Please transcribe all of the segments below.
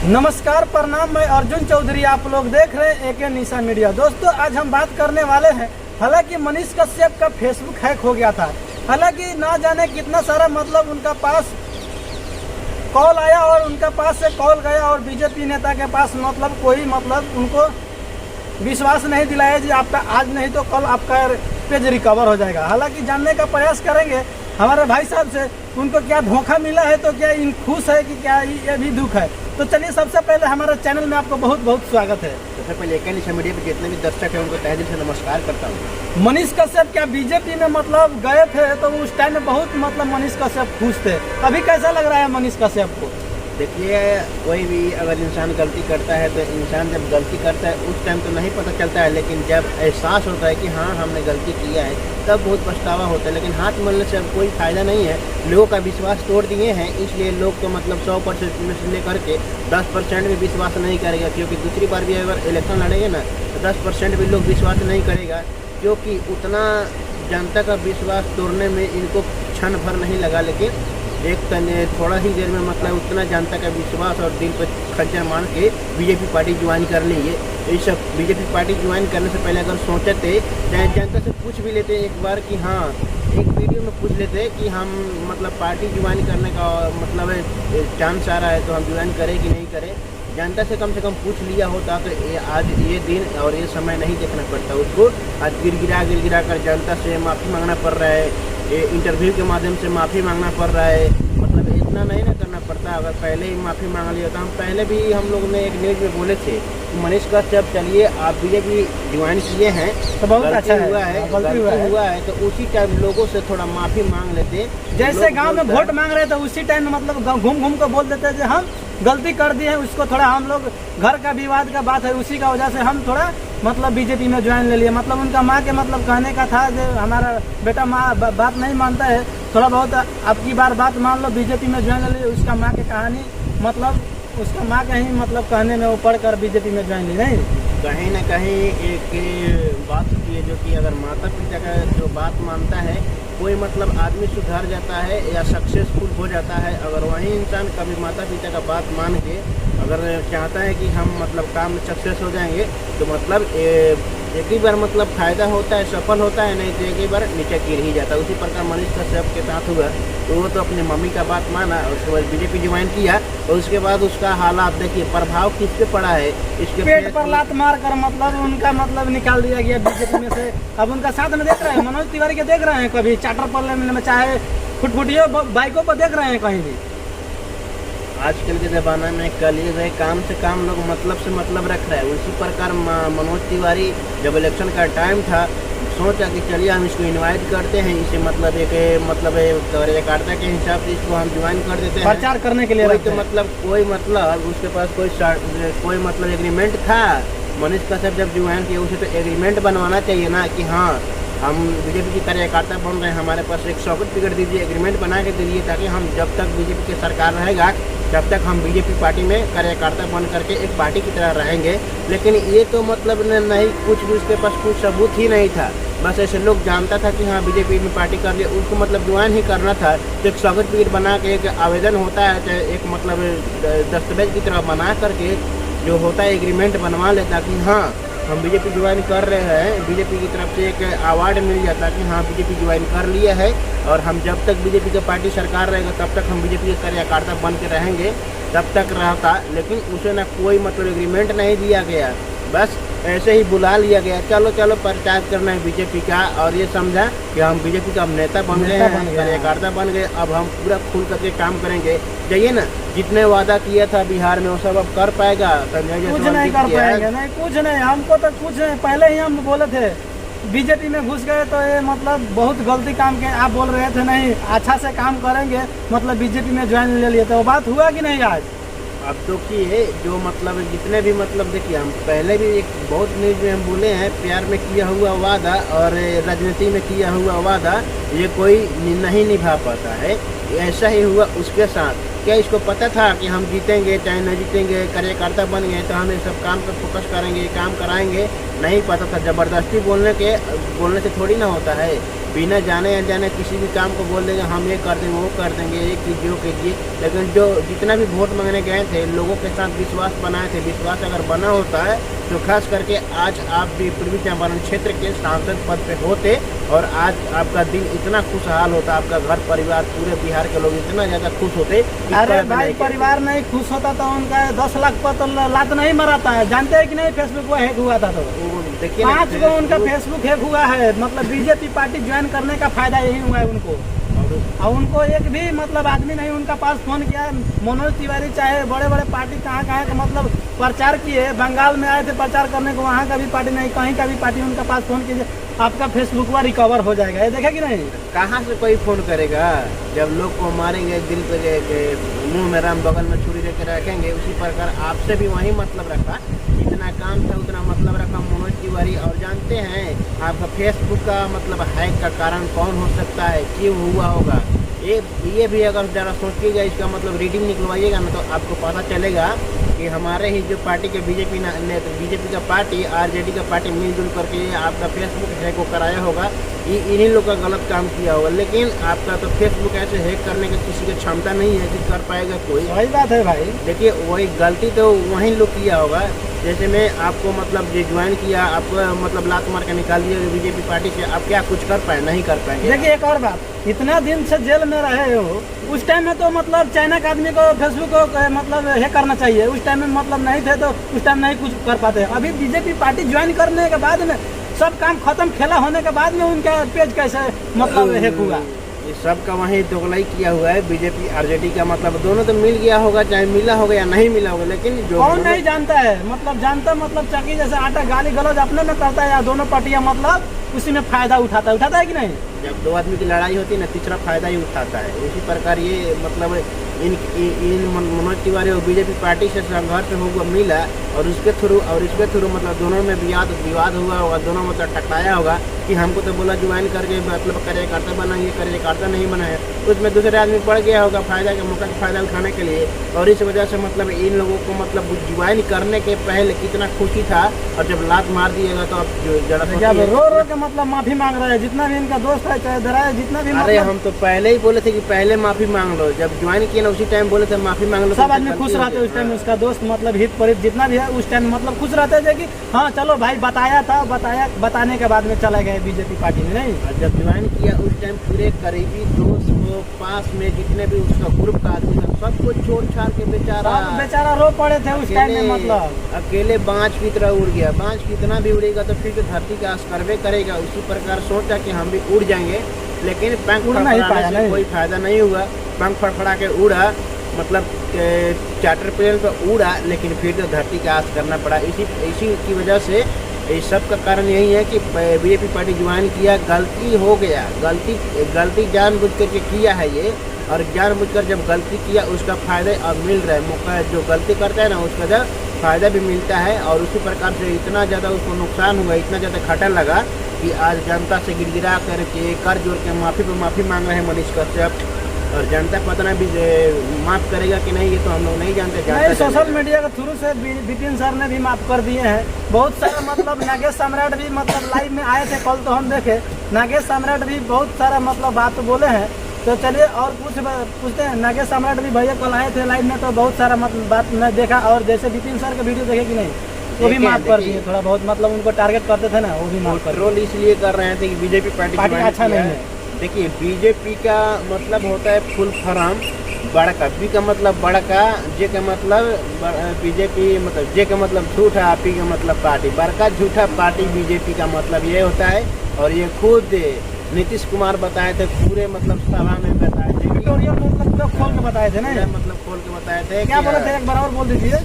नमस्कार, प्रणाम। मैं अर्जुन चौधरी, आप लोग देख रहे हैं एके निशा मीडिया। दोस्तों, आज हम बात करने वाले हैं, हालांकि मनीष कश्यप का फेसबुक हैक हो गया था। हालांकि ना जाने कितना सारा उनका पास कॉल आया और उनका पास से कॉल गया और बीजेपी नेता के पास कोई उनको विश्वास नहीं दिलाया जी आपका आज नहीं तो कल आपका पेज रिकवर हो जाएगा। हालांकि जानने का प्रयास करेंगे हमारे भाई साहब से, उनको क्या धोखा मिला है, तो क्या इन खुश है कि क्या ये भी दुख है। तो चलिए, सबसे पहले हमारे चैनल में आपको बहुत बहुत स्वागत है। सबसे पहले एके निशा मीडिया पे जितने भी दर्शक हैं उनको तहे दिल से नमस्कार करता हूँ। मनीष कश्यप क्या बीजेपी में गए थे, तो उस टाइम में बहुत मनीष कश्यप खुश थे। अभी कैसा लग रहा है मनीष कश्यप को? देखिए, कोई भी अगर इंसान गलती करता है तो इंसान जब गलती करता है उस टाइम तो नहीं पता चलता है, लेकिन जब एहसास होता है कि हाँ हमने गलती किया है तब बहुत पछतावा होता है। लेकिन हाथ मलने से अब कोई फ़ायदा नहीं है। लोगों का विश्वास तोड़ दिए हैं, इसलिए लोग तो 100% में से लेकर के 10% भी विश्वास नहीं करेगा, क्योंकि दूसरी बार भी अगर इलेक्शन लड़ेंगे ना तो 10% भी लोग विश्वास नहीं करेगा, क्योंकि उतना जनता का विश्वास तोड़ने में इनको क्षण भर नहीं लगा। लेकिन थोड़ा ही देर में उतना जनता का विश्वास और दिल पर खंजर मान के बीजेपी पार्टी ज्वाइन कर लेंगे। ये सब बीजेपी पार्टी ज्वाइन करने से पहले अगर सोचे थे, चाहे जनता से पूछ भी लेते एक बार कि हाँ, एक वीडियो में पूछ लेते कि हम पार्टी ज्वाइन करने का चांस आ रहा है तो हम ज्वाइन करें कि नहीं करें। जनता से कम पूछ लिया होता तो आज ये दिन और ये समय नहीं देखना पड़ता उसको। आज गिर कर जनता से माफ़ी मांगना पड़ रहा है, इंटरव्यू के माध्यम से माफ़ी मांगना पड़ रहा है। इतना नहीं ना करना पड़ता। अगर पहले ही माफ़ी मांग लिया तो पहले भी हम लोग ने एक न्यूज़ में बोले थे कि मनीष कश्यप चलिए आप बीजेपी ज्वाइन किए हैं तो बहुत अच्छा हुआ है तो उसी टाइम लोगों से थोड़ा माफ़ी मांग लेते। जैसे गांव में वोट मांग रहे थे उसी टाइम में घूम को बोल देते कि हम गलती कर दिए हैं, उसको थोड़ा हम लोग घर का विवाद का बात है, उसी का वजह से हम थोड़ा बीजेपी में ज्वाइन ले लिए। उनका माँ के कहने का था कि हमारा बेटा माँ बात नहीं मानता है, थोड़ा बहुत अब की बार बात मान लो, बीजेपी में ज्वाइन ले लिए। उसका माँ की कहानी उसका माँ का ही कहने में वो पढ़कर बीजेपी में ज्वाइन ली। नहीं, कहीं ना कहीं एक बात होती है जो कि अगर माता पिता का जो बात मानता है कोई आदमी सुधर जाता है या सक्सेसफुल हो जाता है। अगर वही इंसान कभी माता पिता का बात मान के अगर चाहता है कि हम काम में सक्सेस हो जाएंगे तो एक ही बार फ़ायदा होता है, सफल होता है, नहीं तो एक ही बार नीचे गिर ही जाता है। उसी प्रकार मनीष कश्यप के साथ हुआ, तो वो तो अपनी मम्मी का बात माना, उसके बाद बीजेपी ज्वाइन किया और उसके बाद उसका हालात देखिए, प्रभाव किस पे पड़ा है। इसके पेट पर लात मार कर उनका निकाल दिया गया बीजेपी में से। अब उनका साथ में देख रहे हैं, मनोज तिवारी के देख रहे हैं, कभी चार्टर पार्लियामेंट में चाहे फुटफुटियों बाइकों पर देख रहे हैं कहीं भी। आजकल के ज़माना में कलिए गए काम से काम लोग से रख रहा है। उसी प्रकार मनोज तिवारी जब इलेक्शन का टाइम था सोचा कि चलिए हम इसको इनवाइट करते हैं, इसे एक कार्यकर्ता के हिसाब से इसको हम ज्वाइन कर देते हैं प्रचार करने के लिए। कोई उसके पास कोई एग्रीमेंट था। मनीष कश्यप जब ज्वाइन किया उसे तो एग्रीमेंट बनवाना चाहिए ना कि हाँ हम बीजेपी की कार्यकर्ता बन रहे हैं, हमारे पास एक सर्टिफिकेट दीजिए, एग्रीमेंट बना के दीजिए, ताकि हम जब तक बीजेपी की सरकार रहेगा जब तक हम बीजेपी पार्टी में कार्यकर्ता बन करके एक पार्टी की तरह रहेंगे। लेकिन ये तो नहीं, कुछ भी उसके पास कुछ सबूत ही नहीं था। बस ऐसे लोग जानता था कि हाँ बीजेपी में पार्टी कर लिया, उसको ज्वाइन ही करना था। तो एक सर्टिफिकेट बना के एक आवेदन होता है, चाहे एक दस्तावेज की तरह बना करके जो होता है एग्रीमेंट बनवा लेता कि हाँ हम बीजेपी ज्वाइन कर रहे हैं। बीजेपी की तरफ से एक अवार्ड मिल जाता कि हाँ बीजेपी ज्वाइन कर लिया है और हम जब तक बीजेपी की पार्टी सरकार रहेगा तब तक हम बीजेपी के कार्यकर्ता बन के रहेंगे, तब तक रहता। लेकिन उसे ना कोई एग्रीमेंट नहीं दिया गया, बस ऐसे ही बुला लिया गया, चलो प्रचार करना है बीजेपी का, और ये समझा कि हम बीजेपी का नेता बन गए हैं, कार्यकर्ता बन गए, अब हम पूरा खुल करके काम करेंगे। जाइए ना, जितने वादा किया था बिहार में वो सब अब कर पाएगा? कुछ नहीं कर पाएंगे, नहीं कुछ नहीं। हमको तो कुछ नहीं, पहले ही हम बोले थे बीजेपी में घुस गए तो ये बहुत गलती काम के। आप बोल रहे थे नहीं अच्छा से काम करेंगे, बीजेपी में ज्वाइन ले लिए, तो वो बात हुआ कि नहीं आज? अब तो की है जो जितने भी देखिए, हम पहले भी एक बहुत न्यूज़ में हम बोले हैं, प्यार में किया हुआ वादा और राजनीति में किया हुआ वादा ये कोई नहीं निभा पाता है। ऐसा ही हुआ उसके साथ। क्या इसको पता था कि हम जीतेंगे चाहे न जीतेंगे, कार्यकर्ता बन गए तो हम ये सब काम पर फोकस करेंगे, काम कराएंगे? नहीं पता था। ज़बरदस्ती बोलने से थोड़ी ना होता है। बिना जाने अनजाने किसी भी काम को बोल देंगे हम ये कर देंगे वो कर देंगे, ये कीजिए वो कीजिए। लेकिन जो जितना भी वोट मांगने गए थे लोगों के साथ विश्वास बनाए थे, विश्वास अगर बना होता है तो खास करके आज आप भी पूर्वी चंपारण क्षेत्र के सांसद पद पे होते और आज आपका दिन इतना खुशहाल होता, आपका घर परिवार पूरे बिहार के लोग इतना ज़्यादा खुश होते। अरे भाई परिवार नहीं खुश होता तो उनका 10 लाख पर तो लात नहीं मराता है, जानते हैं कि नहीं? फेसबुक पर हैक हुआ था तो देखिए 5 गो उनका फेसबुक हैक हुआ है। मतलब बीजेपी पार्टी ज्वाइन करने का फायदा यही हुआ है उनको। और उनको एक भी मतलब आदमी नहीं उनका पास फोन किया। मनोज तिवारी चाहे बड़े बड़े पार्टी कहाँ कहाँ का मतलब प्रचार किए, बंगाल में आए थे प्रचार करने को, वहाँ का भी पार्टी नहीं, कहीं का भी पार्टी उनका पास फोन कीजिए आपका फेसबुक पर रिकवर हो जाएगा। ये देखे कि नहीं? कहाँ से कोई फोन करेगा? जब लोग को मारेंगे दिल पे मुंह में राम बगल में छुरी लेकर रखेंगे, उसी प्रकार आपसे भी वही मतलब रखा, जितना काम था उतना मतलब रखा मनोज तिवारी। और जानते हैं आपका फेसबुक का मतलब हैक का कारण कौन हो सकता है, क्यों हुआ होगा? ये भी अगर ज़रा सोचिएगा, इसका मतलब रीडिंग निकलवाइएगा ना तो आपको पता चलेगा कि हमारे ही जो पार्टी के बीजेपी का पार्टी आरजेडी का पार्टी मिलजुल करके आपका फेसबुक हैक को कराया होगा। इन्हीं लोग का गलत काम किया होगा। लेकिन आपका तो फेसबुक ऐसे हैक करने की किसी की क्षमता नहीं है कि कर पाएगा कोई। वही बात है भाई। देखिए वही गलती तो वहीं लोग किया होगा। जैसे मैं आपको मतलब जो ज्वाइन किया, आपको मतलब लात मार के निकाल दिया बीजेपी पार्टी से, आप क्या कुछ कर पाए? नहीं कर पाएंगे। देखिए एक और बात, इतना दिन से जेल में रहे हो, उस टाइम में तो मतलब चाइना के आदमी को फेसबुक को मतलब हैक करना चाहिए। उस टाइम में मतलब नहीं थे तो उस टाइम नहीं कुछ कर पाते। अभी बीजेपी पार्टी ज्वाइन करने के बाद में सब काम खत्म, खेला होने के बाद में उनका पेज कैसे मतलब हैक हुआ? ये सब का वहीं दोगलाई किया हुआ है बीजेपी आरजेडी का। मतलब दोनों तो मिल गया होगा, चाहे मिला होगा या नहीं मिला होगा, लेकिन जो कौन नहीं जानता है? मतलब जानता मतलब चक्की जैसे आटा गाली गलौज अपने में करता है या दोनों पार्टियां मतलब उसी में फायदा उठाता है कि नहीं? जब दो आदमी की लड़ाई होती है ना, तीसरा फायदा ही उठाता है। उसी प्रकार ये मतलब इन मनोज तिवारी और बीजेपी पार्टी से संघर्ष हुआ मिला और इसके थ्रू मतलब दोनों में विवाद हुआ होगा, दोनों मतलब टकराया होगा कि हमको तो बोला ज्वाइन करके मतलब कार्यकर्ता बनाएंगे, कार्यकर्ता नहीं बनाए। उसमें दूसरे आदमी पड़ गया होगा फायदा के मौका फायदा उठाने के लिए। और इस वजह से मतलब इन लोगों को मतलब ज्वाइन करने के पहले कितना खुशी था और जब लात मार दिएगा तो अब जरा रो के मतलब माफी मांग रहे हैं जितना भी इनका दोस्त है, चाहे दराया जितना भी। अरे हम तो पहले ही बोले थे कि पहले माफी मांग लो, जब ज्वाइन किए ना उसी टाइम बोले थे माफी मांग लो। सब आदमी खुश रहते उस टाइम, उसका दोस्त मतलब हित परित जितना भी है उस टाइम मतलब खुश रहते थे कि हाँ चलो भाई बताया था, बताने के बाद में चले गए बीजेपी पार्टी में। नहीं, और जब ज्वाइन किया उस टाइम पूरे करीबी दोस्त को पास में जितने भी उसका ग्रुप का आदमी था सबको छोड़ छाड़ के बेचारा रो पड़े थे उस टाइम में। मतलब अकेले बाँझ की तरह उड़ गया। बाँझ कितना भी उड़ेगा तो फिर धरती का असरवे करेगा। उसी प्रकार सोचा कि हम भी उड़ जाएंगे, लेकिन पंख फड़फड़ाने से कोई फायदा नहीं हुआ। पंख फड़फड़ा के उड़ा मतलब चार्टर प्लेन पर उड़ा, लेकिन फिर तो धरती का आस करना पड़ा। इसी की वजह से इस सब का कारण यही है कि बीजेपी पार्टी ज्वाइन किया, गलती हो गया। गलती जानबूझ करके किया है ये, और जानबूझकर जब गलती किया उसका फायदा अब मिल रहा है। मौका जो गलती करता है ना उसका जब फायदा भी मिलता है। और उसी प्रकार से इतना ज़्यादा उसको नुकसान हुआ, इतना ज़्यादा खटा लगा कि आज जनता से गिड़गिड़ा करके कर जोड़ के माफ़ी पर माफ़ी मांग रहे हैं मनीष कश्यप। और जनता पता नहीं भी माफ़ करेगा कि नहीं, ये तो हम लोग नहीं जानते। नहीं, सोशल मीडिया के थ्रू से बिपिन सर ने भी माफ़ कर दिए हैं बहुत सारा। मतलब नागेश सम्राट भी मतलब लाइव में आए थे कल, तो हम देखे नागेश सम्राट भी बहुत सारा मतलब बात बोले हैं। तो चलिए और पूछते हैं नागेश सम्राट भी भैया कल आए थे लाइव में, तो बहुत सारा मतलब बात मैं देखा। और जैसे बिपिन सर के वीडियो देखे कि नहीं, वो भी माफ कर दिए थोड़ा बहुत। मतलब उनको टारगेट करते थे ना, वो भी माफ कर। ट्रोल इसलिए कर रहे थे कि बीजेपी पार्टी अच्छा नहीं है। देखिए बीजेपी का मतलब होता है फुल फॉर्म बड़का। बी का मतलब बड़का, जे का मतलब बीजेपी, मतलब जे का मतलब झूठा, पी का मतलब पार्टी। बड़का झूठा पार्टी बीजेपी का मतलब ये होता है। और ये खुद नीतीश कुमार बताए थे, पूरे मतलब सभा में बताए थे, मतलब खोल के बताए थे ना, मतलब खोल के बताए थे। क्या बोले थे एक बार और बोल दीजिए।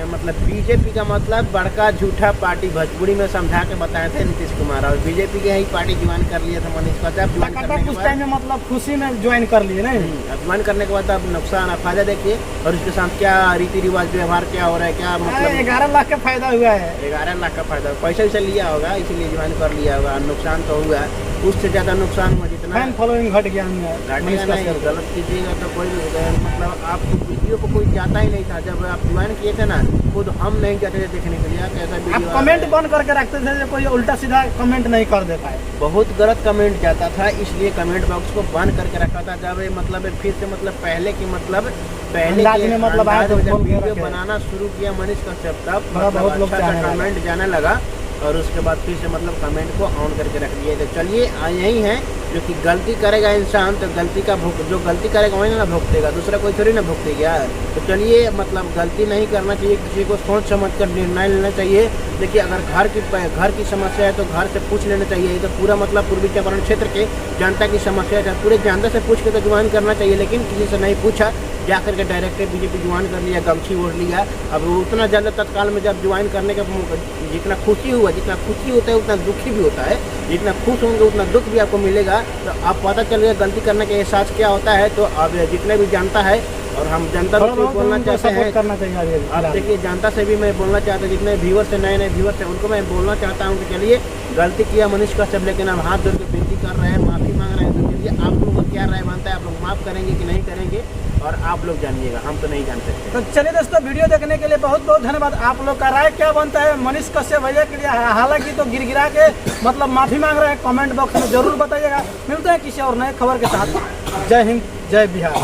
मतलब बीजेपी का मतलब बड़का झूठा पार्टी भोजपुरी में समझा के बताए थे नीतीश कुमार। और बीजेपी के ही पार्टी ज्वाइन कर लिया था मनीष कश्यप। उस टाइम में मतलब खुशी में ज्वाइन कर लिए नहीं, ज्वाइन करने के बाद अब नुकसान और फायदा देखिए। और उसके साथ क्या रीति रिवाज व्यवहार क्या हो रहा है, क्या मतलब 11 लाख का फायदा हुआ है। 11 लाख का फायदा, पैसा वैसा लिया होगा इसीलिए ज्वाइन कर लिया होगा। नुकसान तो हुआ, उससे ज्यादा नुकसान हुआ इतना फैन फॉलोइंग घट गया घटेगा मनीष नहीं, कश्यप। गलत कीजिएगा तो कोई भी मतलब आपको वीडियो को कोई जाता ही नहीं था। जब आप ज्वाइन किए थे ना, खुद हम नहीं जाते थे देखने के लिए कैसा आप वीडियो कमेंट बंद करके रखते थे जो कोई उल्टा सीधा कमेंट नहीं कर देता है। बहुत गलत कमेंट जाता था, इसलिए कमेंट बॉक्स को बंद करके रखा था। जब ये मतलब फिर से मतलब पहले की मतलब पहले अंदाज के में मतलब आया अंदाज तो में जब खोल के वीडियो रखे। बनाना शुरू किया मनीष कश्यप तब बड़ा मतलब बहुत लोग अच्छा जाने लगा। कमेंट जाने लगा और उसके बाद फिर से मतलब कमेंट को ऑन करके रख दिए। तो चलिए यही है जो कि गलती करेगा इंसान तो गलती का जो गलती करेगा वही ना भुगतेगा, दूसरा कोई थोड़ी ना भुगतेगा। तो चलिए मतलब गलती नहीं करना चाहिए, किसी को सोच समझ कर निर्णय लेना चाहिए। देखिए अगर घर की समस्या है तो घर से पूछ लेना चाहिए। ये तो पूरा मतलब पूर्वी चंपारण क्षेत्र के जनता की समस्या है, पूरे जनता से पूछ के तो ज्वाइन करना चाहिए, लेकिन किसी से नहीं पूछा, जा करके डायरेक्ट बीजेपी ज्वाइन कर लिया, गमछी ओढ़ लिया। अब उतना जल्द तत्काल में जब ज्वाइन करने का जितना खुशी हुआ, जितना खुशी होता है उतना दुखी भी होता है, जितना खुश होंगे उतना दुख भी आपको मिलेगा। तो आप पता चल गया गलती करने का एहसास क्या होता है। तो अब जितने भी जानता है और हम जनता से बोलना चाहते हैं, करना चाहिए। आप देखिए जनता से भी मैं बोलना चाहता हूँ, जितने व्यूअर्स है नए व्यूअर्स हैं उनको मैं बोलना चाहता हूँ कि चलिए गलती किया मनीष कश्यप, लेकिन अब हाथ जोड़ के विनती कर रहे हैं, माफ़ी मांग रहे हैं। तो चलिए आप लोगों का क्या राय बनता है, आप लोग माफ़ करेंगे कि नहीं करेंगे, और आप लोग जानिएगा, हम तो नहीं जान सकते। तो चलिए दोस्तों, वीडियो देखने के लिए बहुत बहुत धन्यवाद। आप लोग का राय क्या बनता है मनीष कश्यप भैया के लिए? हालांकि तो गिरगिरा के मतलब माफी मांग रहे हैं, कमेंट बॉक्स में जरूर बताइएगा। मिलते हैं किसी और नए खबर के साथ। जय हिंद, जय बिहार।